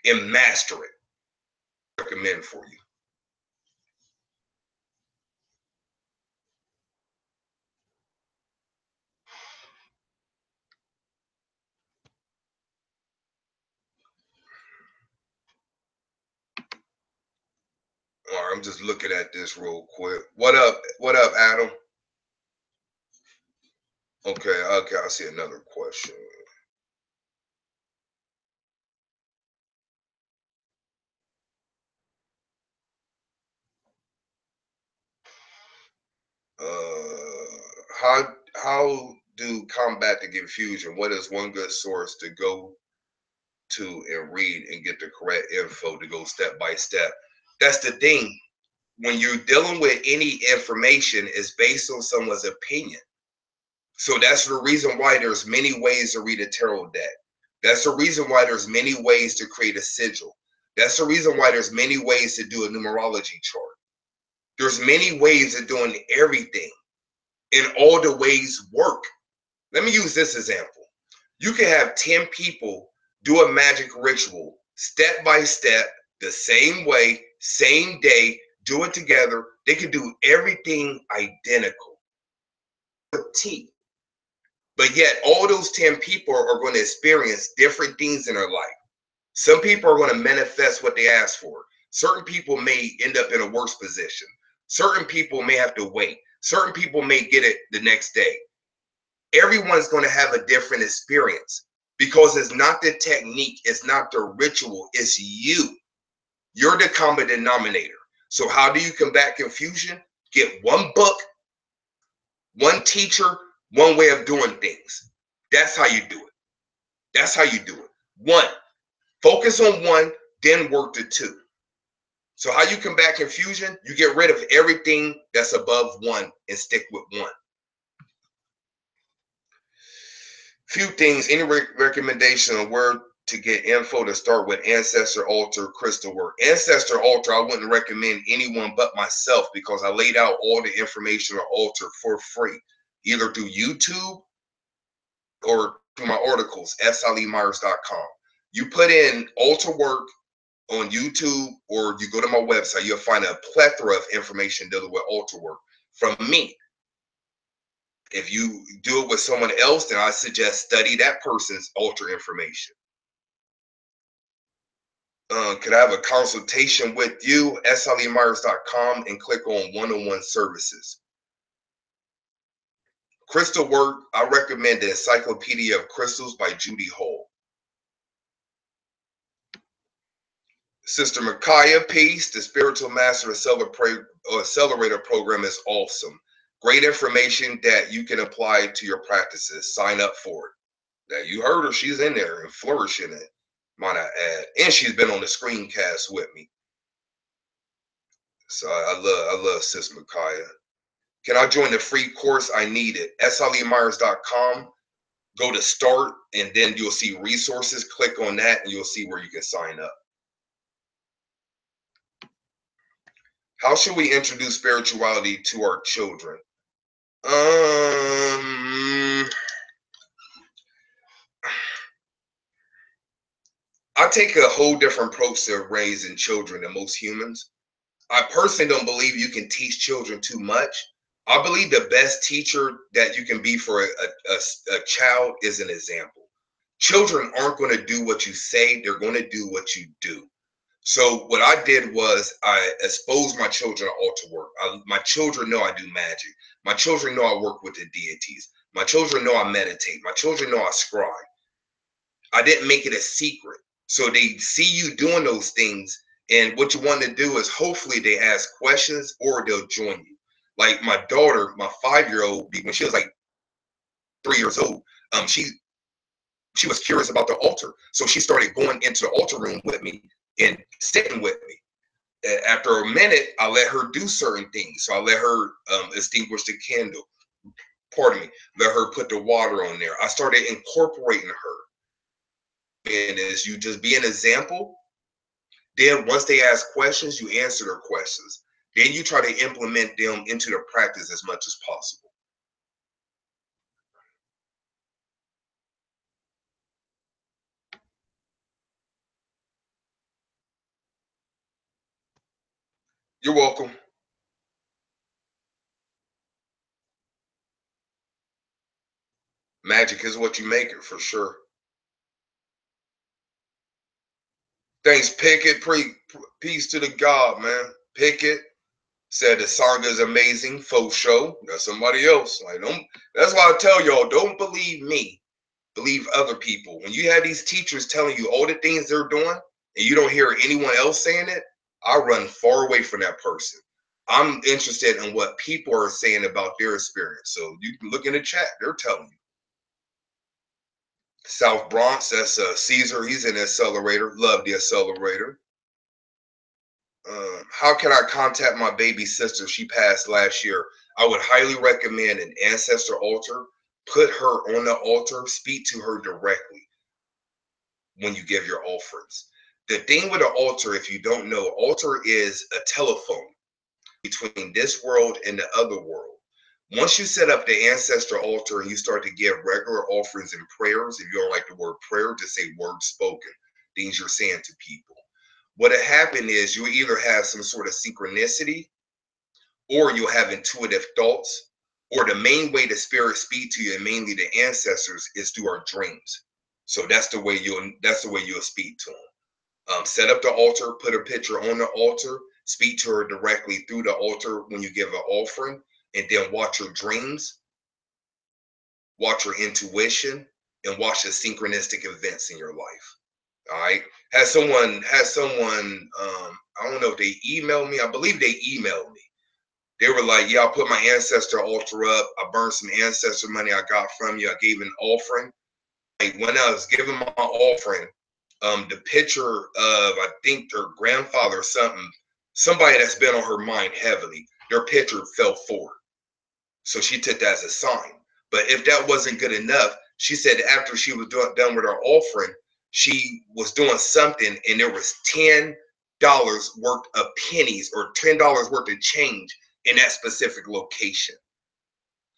Speaker 1: and master it. I recommend for you. All right, I'm just looking at this real quick. What up? What up, Adam? Okay, okay, I see another question. How do combat the confusion? What is one good source to go to and read and get the correct info to go step by step? That's the thing. When you're dealing with any information, it's based on someone's opinion. So that's the reason why there's many ways to read a tarot deck. That's the reason why there's many ways to create a sigil. That's the reason why there's many ways to do a numerology chart. There's many ways of doing everything, and all the ways work. Let me use this example. You can have 10 people do a magic ritual step by step, the same way, same day, do it together. They can do everything identical. T. But yet, all those 10 people are going to experience different things in their life. Some people are going to manifest what they ask for. Certain people may end up in a worse position. Certain people may have to wait. Certain people may get it the next day. Everyone's going to have a different experience because it's not the technique, it's not the ritual, it's you. You're the common denominator. So, how do you combat confusion? Get one book, one teacher, one way of doing things. That's how you do it. That's how you do it. One, focus on one, then work to two. So how you combat confusion? You get rid of everything that's above one and stick with one. Few things, any recommendation on where to get info to start with Ancestor Altar crystal work? Ancestor Altar, I wouldn't recommend anyone but myself because I laid out all the information on Altar for free, either through YouTube or through my articles, sallyMyers.com. You put in Altar work on YouTube or you go to my website, you'll find a plethora of information dealing with altar work from me. If you do it with someone else, then I suggest study that person's altar information. Could I have a consultation with you? sallyMyers.com and click on one-on-one services. Crystal work, I recommend the Encyclopedia of Crystals by Judy Hall. Sister Micaiah, peace. The Spiritual Master Accelerator Program is awesome. Great information that you can apply to your practices. Sign up for it. Now, you heard her. She's in there and flourishing it, might I add. And she's been on the screencast with me. So I love Sis Micaiah. Can I join the free course? I need it. sallyMyers.com. Go to start, and then you'll see resources. Click on that, and you'll see where you can sign up. How should we introduce spirituality to our children? I take a whole different approach to raising children than most humans. I personally don't believe you can teach children too much. I believe the best teacher that you can be for a child is an example. Children aren't going to do what you say, they're going to do what you do. So what I did was I exposed my children to altar work. My children know I do magic. My children know I work with the deities. My children know I meditate. My children know I scribe. I didn't make it a secret. So they see you doing those things. And what you want to do is hopefully they ask questions or they'll join you. Like my daughter, my 5-year-old, when she was like 3 years old, she was curious about the altar. So she started going into the altar room with me and sitting with me. After a minute, I let her do certain things. So I let her extinguish the candle. Pardon me. Let her put the water on there. I started incorporating her. And as you just be an example, then once they ask questions, you answer their questions. Then you try to implement them into the practice as much as possible. You're welcome. Magic is what you make it, for sure. Thanks, Pickett. Peace to the God, man. Pickett said the saga is amazing. Faux show. That's somebody else. Like, don't. That's why I tell y'all, don't believe me. Believe other people. When you have these teachers telling you all the things they're doing, and you don't hear anyone else saying it, I run far away from that person. I'm interested in what people are saying about their experience. So you can look in the chat. They're telling you. South Bronx, that's Caesar. He's in the accelerator. Love the accelerator. How can I contact my baby sister? She passed last year. I would highly recommend an ancestor altar. Put her on the altar. Speak to her directly when you give your offerings. The thing with an altar, if you don't know, altar is a telephone between this world and the other world. Once you set up the ancestor altar and you start to give regular offerings and prayers, if you don't like the word prayer, just say words spoken, things you're saying to people. What'll happen is you either have some sort of synchronicity, or you'll have intuitive thoughts, or the main way the spirits speak to you, and mainly the ancestors, is through our dreams. So that's the way you'll speak to them. Set up the altar, put a picture on the altar, speak to her directly through the altar when you give an offering, and then watch your dreams, watch your intuition, and watch the synchronistic events in your life. All right. Has someone I don't know if they emailed me. I believe they emailed me. They were like, yeah, I put my ancestor altar up. I burned some ancestor money I got from you. I gave an offering. Like, when I was giving my offering, the picture of, I think, their grandfather or somebody that's been on her mind heavily, their picture fell forward. So she took that as a sign. But if that wasn't good enough, she said after she was done with her offering, she was doing something, and there was $10 worth of pennies, or $10 worth of change in that specific location.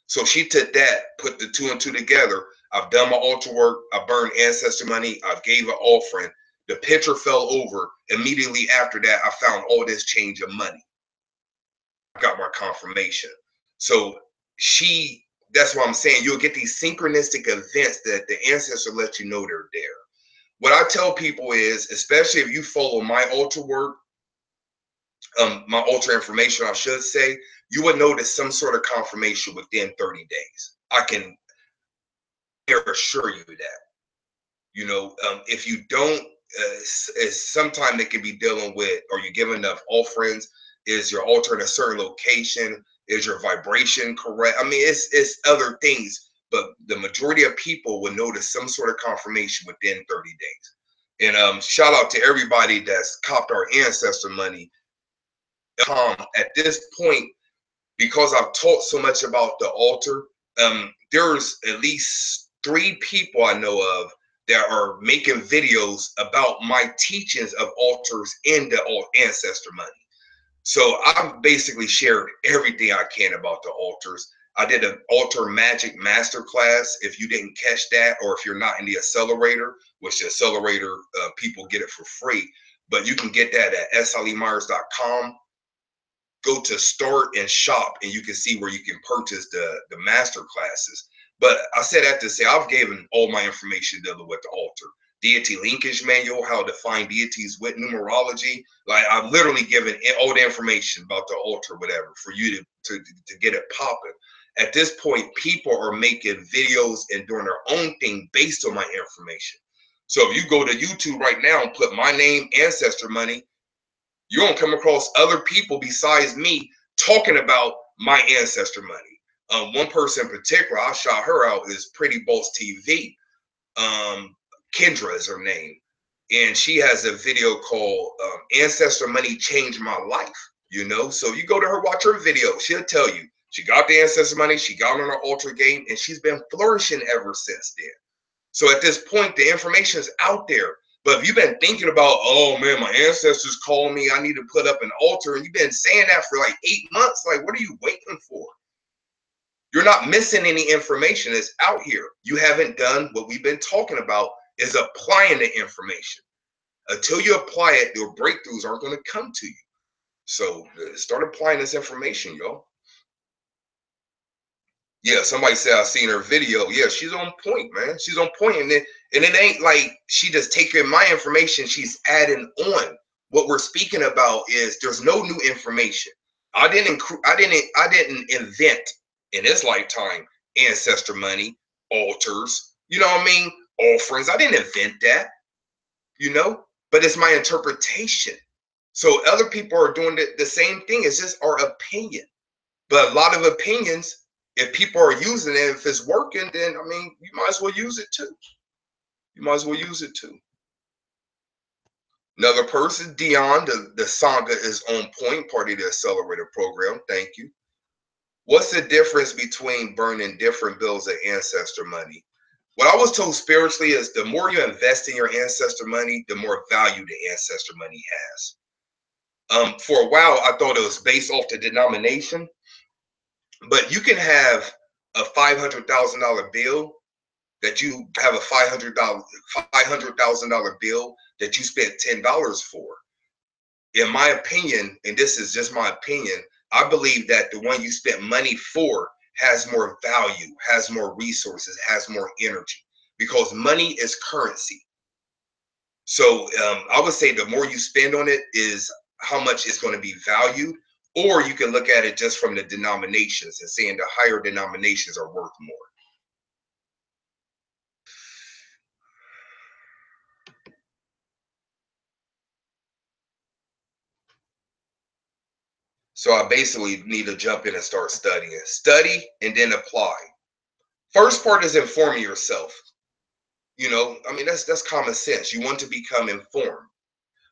Speaker 1: So she took that, put the two and two together. I've done my altar work. I burned ancestor money. I gave an offering. The picture fell over. Immediately after that, I found all this change of money. I got my confirmation. So that's what I'm saying. You'll get these synchronistic events that the ancestor lets you know they're there. What I tell people is, especially if you follow my altar work, my altar information, I should say, you would notice some sort of confirmation within 30 days. I can assure you that. If you don't, sometimes they can be dealing with, are you giving enough offerings? Is your altar in a certain location? Is your vibration correct? I mean, it's other things, but the majority of people will notice some sort of confirmation within 30 days. And shout out to everybody that's copped our ancestor money. At this point, because I've taught so much about the altar, there's at least 3 people I know of that are making videos about my teachings of altars and the ancestor money. So I've basically shared everything I can about the altars. I did an altar magic masterclass. If you didn't catch that, or if you're not in the accelerator, which the accelerator people get it for free, but you can get that at slimyers.com. Go to start and shop, and you can see where you can purchase the master classes. But I said that to say, I've given all my information dealing with the altar, deity linkage manual, how to find deities with numerology. Like, I've literally given all the information about the altar, whatever, for you to get it popping. At this point, people are making videos and doing their own thing based on my information. So if you go to YouTube right now and put my name, ancestor money, you're going to come across other people besides me talking about my ancestor money. One person in particular, I'll shout her out, is Pretty Boss TV. Kendra is her name. And she has a video called Ancestor Money Changed My Life. So you go to her, watch her video. She'll tell you. She got the ancestor money. She got on her altar game, and she's been flourishing ever since then. So at this point, the information is out there. But if you've been thinking about, oh man, my ancestors called me, I need to put up an altar, and you've been saying that for like 8 months, like what are you waiting for? You're not missing any information. It's out here. You haven't done what we've been talking about, is applying the information. Until you apply it, your breakthroughs aren't going to come to you. So start applying this information, y'all. Yeah, somebody said I seen her video. Yeah, she's on point, man. She's on point, and it ain't like she just taking my information. She's adding on. What we're speaking about is there's no new information. I didn't invent in this lifetime ancestor money, altars. You know what I mean? Offerings. I didn't invent that. You know, but it's my interpretation. So other people are doing the same thing. It's just our opinion. But a lot of opinions, if people are using it, if it's working, then I mean, you might as well use it too. You might as well use it too. Another person, Dion, the Sangha is on point, part of the accelerator program. Thank you. What's the difference between burning different bills of ancestor money? What I was told spiritually is the more you invest in your ancestor money, the more value the ancestor money has. For a while, I thought it was based off the denomination, but you can have a $500,000 bill that you have a $500,000 bill that you spent $10 for. In my opinion, and this is just my opinion, I believe that the one you spent money for has more value, has more resources, has more energy, because money is currency. So I would say the more you spend on it is how much it's going to be valued. Or you can look at it just from the denominations and saying the higher denominations are worth more. So I basically need to jump in and start studying. Study and then apply. First part is informing yourself. You know, I mean, that's common sense. You want to become informed.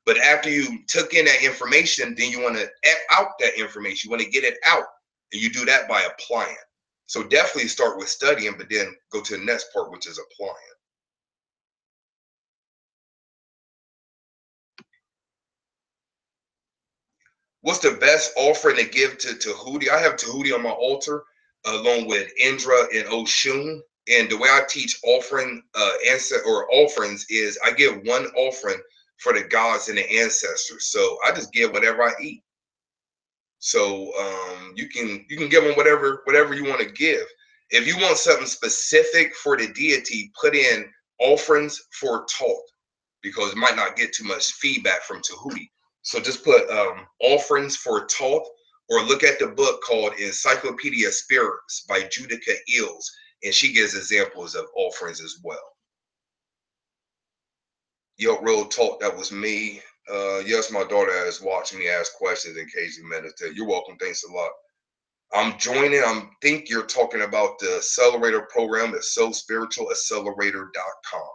Speaker 1: But after you took in that information, then you want to out that information. You want to get it out. And you do that by applying. So definitely start with studying, but then go to the next part, which is applying. What's the best offering to give to Tahuti? I have Tahuti on my altar along with Indra and Oshun. And the way I teach offering offerings is I give one offering for the gods and the ancestors. So I just give whatever I eat. So you can give them whatever you want to give. If you want something specific for the deity, put in offerings for Thoth, because it might not get too much feedback from Tahuti. So just put offerings for Thoth, or look at the book called Encyclopedia Spirits by Judica Eels, and she gives examples of offerings as well. Yo, real talk, that was me. Yes, my daughter has watched me ask questions in case you meditate. You're welcome. Thanks a lot. I'm joining. I think you're talking about the accelerator program at soulspiritualaccelerator.com.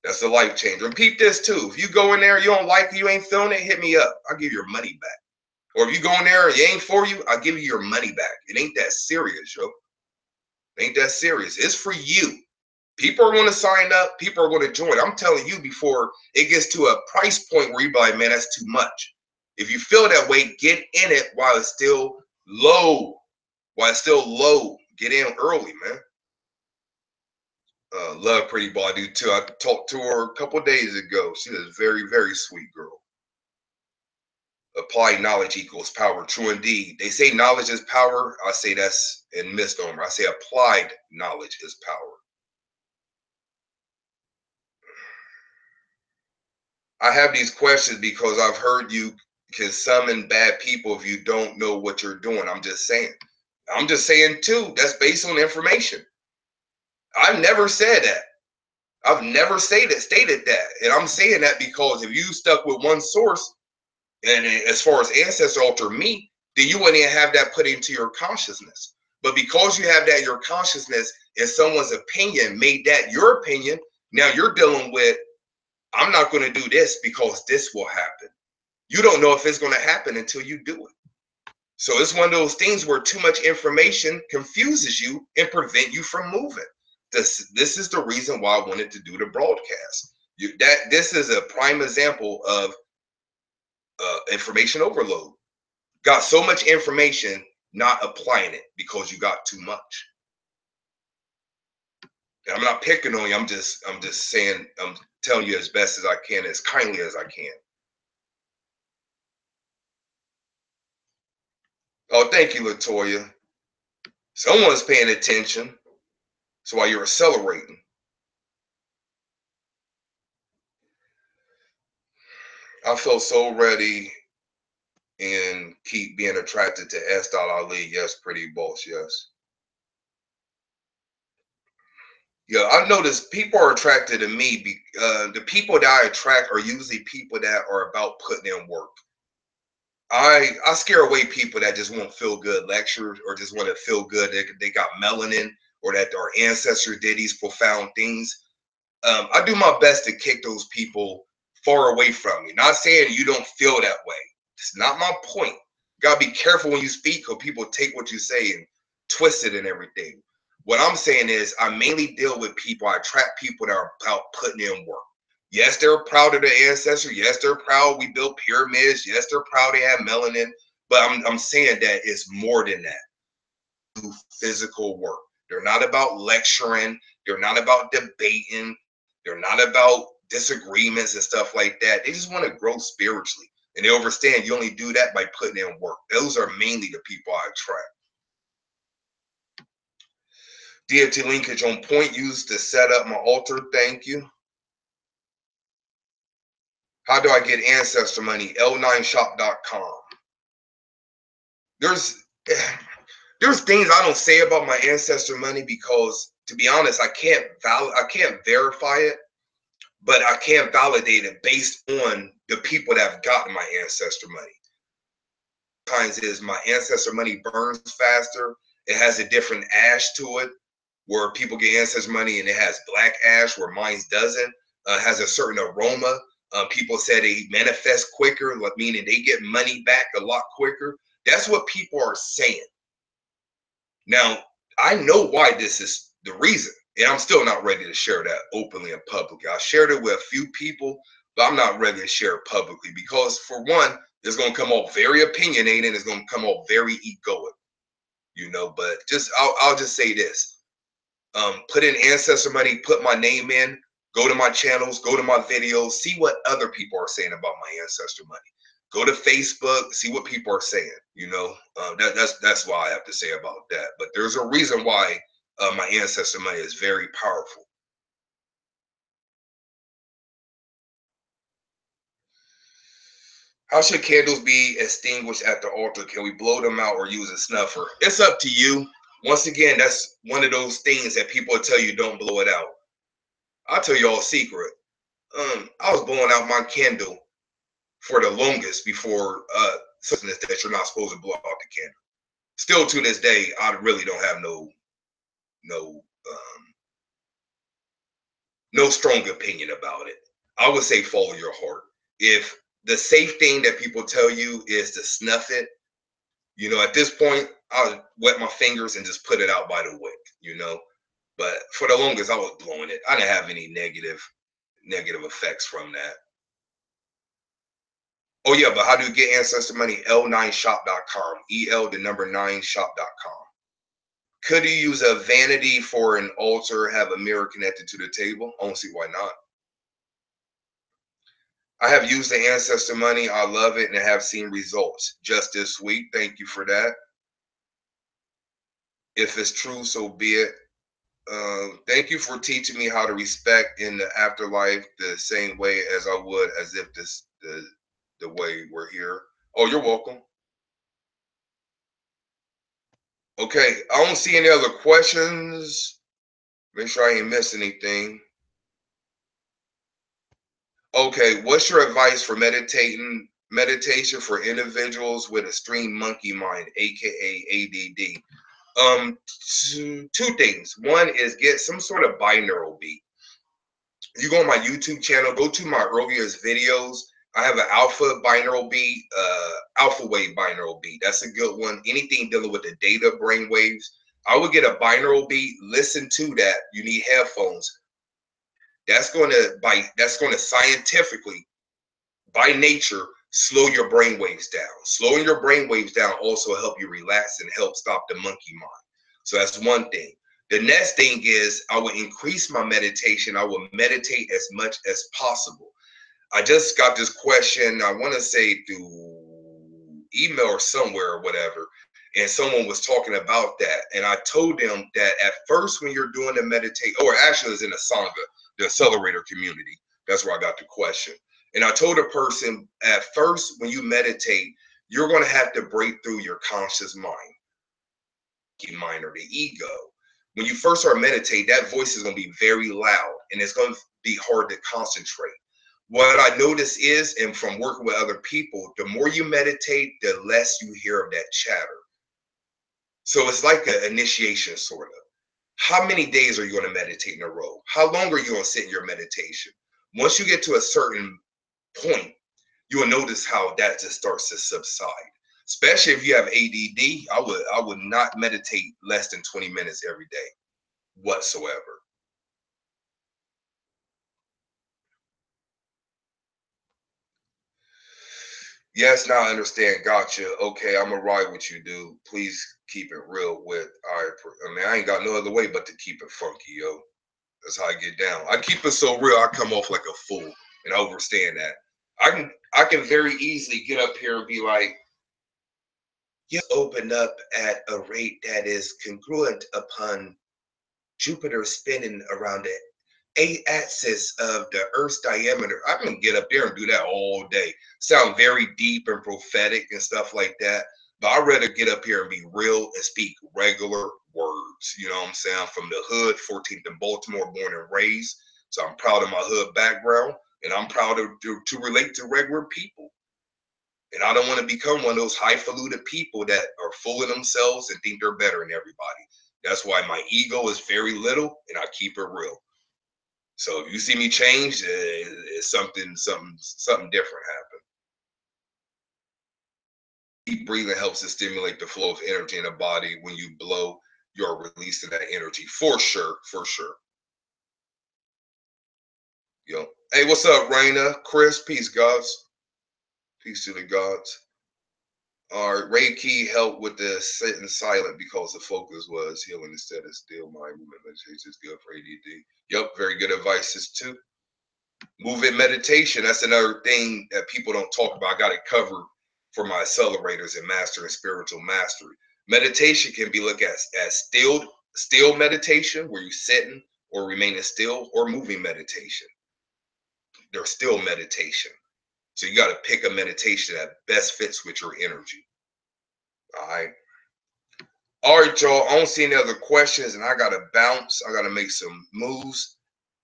Speaker 1: That's a life changer. And peep this too. If you go in there, you don't like it, you ain't feeling it, hit me up. I'll give you your money back. Or if you go in there and it ain't for you, I'll give you your money back. It ain't that serious, yo. It ain't that serious. It's for you. People are going to sign up. People are going to join. I'm telling you, before it gets to a price point where you be like, man, that's too much. If you feel that way, get in it while it's still low. While it's still low. Get in early, man. Love Pretty Boy, I do too. I talked to her a couple days ago. She is a very, very sweet girl. Applied knowledge equals power. True indeed. They say knowledge is power. I say that's a misnomer. I say applied knowledge is power. I have these questions because I've heard you can summon bad people if you don't know what you're doing. I'm just saying. I'm just saying too. That's based on information. I've never said that. I've never stated that. And I'm saying that because if you stuck with one source, and as far as ancestor alter me, then you wouldn't even have that put into your consciousness. But because you have that in your consciousness and someone's opinion made that your opinion, now you're dealing with, I'm not going to do this because this will happen. You don't know if it's going to happen until you do it. So it's one of those things where too much information confuses you and prevent you from moving. This is the reason why I wanted to do the broadcast. This is a prime example of information overload. Got so much information, not applying it because you got too much. And I'm not picking on you. I'm just saying, I'm telling you as best as I can, as kindly as I can. Oh, thank you, Latoya. Someone's paying attention. That's why you're accelerating. I feel so ready and keep being attracted to S. Ali. Yes, pretty boss. Yes. Yeah, I noticed people are attracted to me. The people that I attract are usually people that are about putting in work. I scare away people that just want feel good lectures or just want to feel good. They got melanin or that our ancestors did these profound things. I do my best to kick those people far away from me. Not saying you don't feel that way. It's not my point. You gotta be careful when you speak, or people take what you say and twist it and everything. What I'm saying is, I mainly deal with people. I attract people that are about putting in work. Yes, they're proud of their ancestors. Yes, they're proud we built pyramids. Yes, they're proud they have melanin. But I'm saying that it's more than that. Do physical work. They're not about lecturing. They're not about debating. They're not about disagreements and stuff like that. They just want to grow spiritually. And they understand you only do that by putting in work. Those are mainly the people I attract. Deity linkage on point used to set up my altar. Thank you. How do I get ancestor money? L9shop.com. There's things I don't say about my ancestor money because, to be honest, I can't verify it, but I can validate it based on the people that have gotten my ancestor money. Sometimes is my ancestor money burns faster. It has a different ash to it, where people get ancestor money and it has black ash, where mine doesn't. Has a certain aroma. People say they manifest quicker, meaning they get money back a lot quicker. That's what people are saying. Now, I know why this is the reason, and I'm still not ready to share that openly and publicly. I shared it with a few people, but I'm not ready to share it publicly because, for one, it's going to come off very opinionated. It's going to come off very egoic, But I'll just say this: put in ancestor money, put my name in, go to my channels, go to my videos, see what other people are saying about my ancestor money. Go to Facebook, see what people are saying. That's why I have to say about that. But there's a reason why my ancestor money is very powerful. How should candles be extinguished at the altar? Can we blow them out or use a snuffer? It's up to you. Once again, that's one of those things that people will tell you don't blow it out. I'll tell you all a secret. I was blowing out my candle for the longest before something that you're not supposed to blow out the candle. Still to this day, I really don't have no strong opinion about it. I would say follow your heart. If the safe thing that people tell you is to snuff it, at this point, I'll wet my fingers and just put it out by the wick. But for the longest, I was blowing it. I didn't have any negative effects from that. Oh yeah, but how do you get ancestor money? L9shop.com. EL9shop.com. Could you use a vanity for an altar, have a mirror connected to the table? I don't see why not. I have used the ancestor money. I love it and have seen results just this week. Thank you for that. If it's true, so be it. Thank you for teaching me how to respect in the afterlife the same way as I would as if the way we're here. Oh, you're welcome. Okay, I don't see any other questions. Make sure I ain't missed anything. Okay, what's your advice for meditation for individuals with extreme monkey mind, aka ADD? Two things. One is get some sort of binaural beat. You go on my YouTube channel, go to my earliest videos. I have an alpha binaural beat, alpha wave binaural beat. That's a good one. Anything dealing with the data brain waves, I would get a binaural beat. Listen to that. You need headphones. That's going to scientifically, by nature, slow your brain waves down. Slowing your brain waves down also help you relax and help stop the monkey mind. So that's one thing. The next thing is I would increase my meditation. I will meditate as much as possible. I just got this question, I want to say through email or somewhere or whatever, and someone was talking about that. And I told them that at first, when you're doing the meditate, or actually it's in the Sangha, the accelerator community, that's where I got the question. And I told a person at first, when you meditate, you're going to have to break through your conscious mind or the ego. When you first start meditating, that voice is going to be very loud and it's going to be hard to concentrate. What I notice is, and from working with other people, the more you meditate, the less you hear of that chatter. So it's like an initiation, sort of. How many days are you going to meditate in a row? How long are you going to sit in your meditation? Once you get to a certain point, you will notice how that just starts to subside. Especially if you have ADD, I would not meditate less than 20 minutes every day whatsoever. Yes, now I understand. Gotcha. Okay, I'm gonna ride with you, dude. Please keep it real with I mean, I ain't got no other way but to keep it funky, yo. That's how I get down. I keep it so real, I come off like a fool, and I understand that. I can very easily get up here and be like, you open up at a rate that is congruent upon Jupiter spinning around the eight axis of the Earth's diameter. I can get up there and do that all day. Sound very deep and prophetic and stuff like that. But I'd rather get up here and be real and speak regular words. You know what I'm saying? I'm from the hood, 14th in Baltimore, born and raised. So I'm proud of my hood background and I'm proud to relate to regular people. And I don't want to become one of those highfalutin people that are full of themselves and think they're better than everybody. That's why my ego is very little and I keep it real. So if you see me change, it's something different happened. Deep breathing helps to stimulate the flow of energy in the body. When you blow, you're releasing that energy for sure, for sure. Yo, hey, what's up, Raina? Chris, peace, gods. Peace to the gods. All right, Reiki helped with the sitting silent because the focus was healing instead of still mind movement. Meditation is good for ADD. Yep, very good advices too. Movement meditation, that's another thing that people don't talk about. I got it covered for my accelerators and mastering spiritual mastery. Meditation can be looked at as still meditation, where you're sitting or remaining still, or moving meditation. There's still meditation. So you got to pick a meditation that best fits with your energy. All right. All right, y'all. I don't see any other questions, and I got to bounce. I got to make some moves.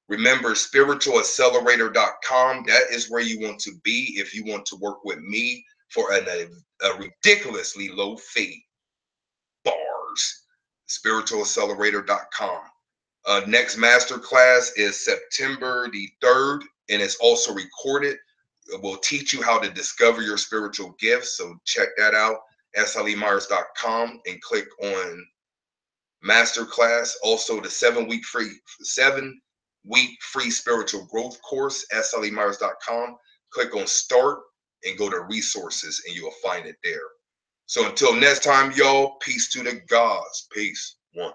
Speaker 1: Remember, spiritualaccelerator.com. That is where you want to be if you want to work with me for a ridiculously low fee. Bars. Spiritualaccelerator.com. Next masterclass is September the 3rd, and it's also recorded. It will teach you how to discover your spiritual gifts. So check that out, SLEMyers.com, and click on masterclass. Also, the 7-week free spiritual growth course, SLEMyers.com. Click on start and go to resources, and you'll find it there. So until next time, y'all, peace to the gods. Peace. One.